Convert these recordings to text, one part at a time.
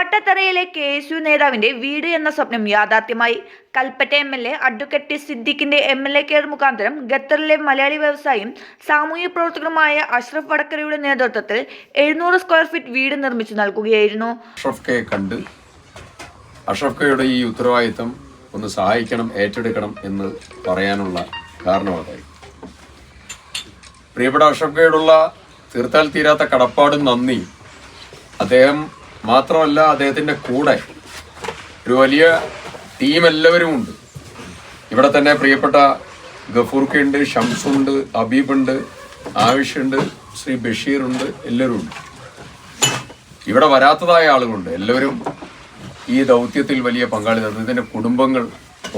കോട്ടത്തറയിലെ KSU നേതാവിന്റെ വീട് എന്ന സ്വപ്നം യാഥാർത്ഥ്യമായി. കൽപ്പറ്റ MLA അഡ്വക്കേറ്റ് ടി സിദ്ദിഖിന്റെ MLA കെയർ മുഖാന്തരം ഖത്തറിലെ മലയാളി വ്യവസായിയും സാമൂഹ്യ പ്രവർത്തകനുമായ അഷ്റഫ് വടക്കരയുടെ നേതൃത്വത്തിൽ 700 സ്ക്വയർ ഫീറ്റ് വീട് നിർമ്മിച്ചു നൽകുകയായിരുന്നു. അഷ്റഫ് കെയുടെ ഈ ഉത്തരവാദിത്തം ഒന്ന് സഹായിക്കണം, ഏറ്റെടുക്കണം എന്ന് പറയാനുള്ള കാരണമായി. പ്രിയപ്പെട്ട അഷ്റഫ് കെയോടുള്ള തീർത്താൽ തീരാത്ത കടപ്പാടും നന്ദി. അദ്ദേഹം മാത്രമല്ല, അദ്ദേഹത്തിൻ്റെ കൂടെ ഒരു വലിയ ടീം എല്ലാവരും ഉണ്ട്. ഇവിടെ തന്നെ പ്രിയപ്പെട്ട ഗഫൂർക്കുണ്ട്, ഷംസുണ്ട്, ഹബീബുണ്ട്, ആവിഷുണ്ട്, ശ്രീ ബഷീറുണ്ട്, എല്ലാവരും ഉണ്ട്. ഇവിടെ വരാത്തതായ ആളുകളുണ്ട്. എല്ലാവരും ഈ ദൗത്യത്തിൽ വലിയ പങ്കാളിത്തം, ഇതിൻ്റെ കുടുംബങ്ങൾ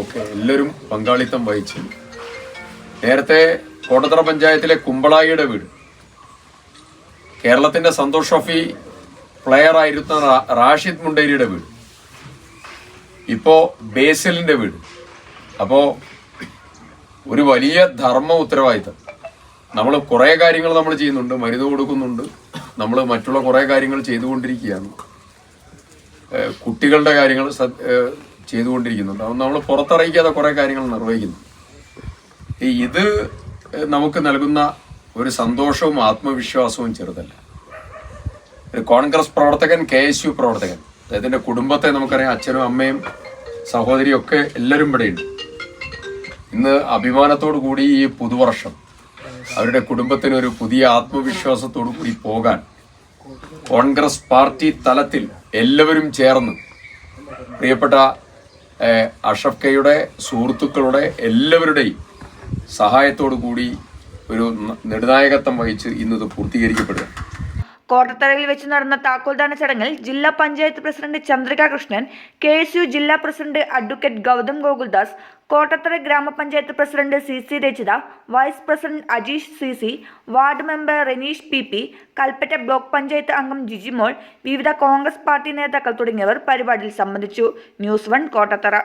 ഒക്കെ എല്ലാവരും പങ്കാളിത്തം വഹിച്ചു. നേരത്തെ കോട്ടത്തറ പഞ്ചായത്തിലെ കുമ്പളായിയുടെ വീട്, കേരളത്തിൻ്റെ സന്തോഷ് ട്രോഫി പ്ലെയർ ആയിരുന്ന റാഷിദ് മുണ്ടേരിയുടെ വീട്, ഇപ്പോൾ ബേസിലിൻ്റെ വീട്. അപ്പോൾ ഒരു വലിയ ധർമ്മ ഉത്തരവാദിത്തം. നമ്മൾ കുറേ കാര്യങ്ങൾ നമ്മൾ ചെയ്യുന്നുണ്ട്, മരുന്ന് കൊടുക്കുന്നുണ്ട്, നമ്മൾ മറ്റുള്ള കുറേ കാര്യങ്ങൾ ചെയ്തുകൊണ്ടിരിക്കുകയാണ്. കുട്ടികളുടെ കാര്യങ്ങൾ ചെയ്തുകൊണ്ടിരിക്കുന്നുണ്ട്. അത് നമ്മൾ പുറത്തറിയിക്കാതെ കുറേ കാര്യങ്ങൾ നിർവഹിക്കുന്നു. ഇത് നമുക്ക് നൽകുന്ന ഒരു സന്തോഷവും ആത്മവിശ്വാസവും ചെറുതല്ല. ഒരു കോൺഗ്രസ് പ്രവർത്തകൻ, KSU പ്രവർത്തകൻ, അദ്ദേഹത്തിൻ്റെ കുടുംബത്തെ നമുക്കറിയാം. അച്ഛനും അമ്മയും സഹോദരിയും ഒക്കെ എല്ലാവരും ഇവിടെയുണ്ട്. ഇന്ന് അഭിമാനത്തോടു കൂടി ഈ പുതുവർഷം അവരുടെ കുടുംബത്തിന് ഒരു പുതിയ ആത്മവിശ്വാസത്തോടു കൂടി പോകാൻ കോൺഗ്രസ് പാർട്ടി തലത്തിൽ എല്ലാവരും ചേർന്ന് പ്രിയപ്പെട്ട അഷ്റഫ് കെയുടെ സുഹൃത്തുക്കളുടെ എല്ലാവരുടെയും സഹായത്തോടു കൂടി ഒരു നെടുനായകത്വം വഹിച്ച് ഇന്നത് പൂർത്തീകരിക്കപ്പെടുക. കോട്ടത്തറയിൽ വെച്ച് നടന്ന താക്കോൽദാന ചടങ്ങിൽ ജില്ലാ പഞ്ചായത്ത് പ്രസിഡന്റ് ചന്ദ്രിക കൃഷ്ണൻ, KSU ജില്ലാ president advocate Gautham Gokuldas, Kottathara grama panchayat president CC Rachitha, vice president Ajeesh CC, ward member Reneesh PP, Kalpetta block panchayat അംഗം ജിജിമോൾ, വിവിധ കോൺഗ്രസ് പാർട്ടി നേതാക്കൾ തുടങ്ങിയവർ പരിപാടിയിൽ സംബന്ധിച്ചു. ന്യൂസ് 1 കോട്ടത്തറ.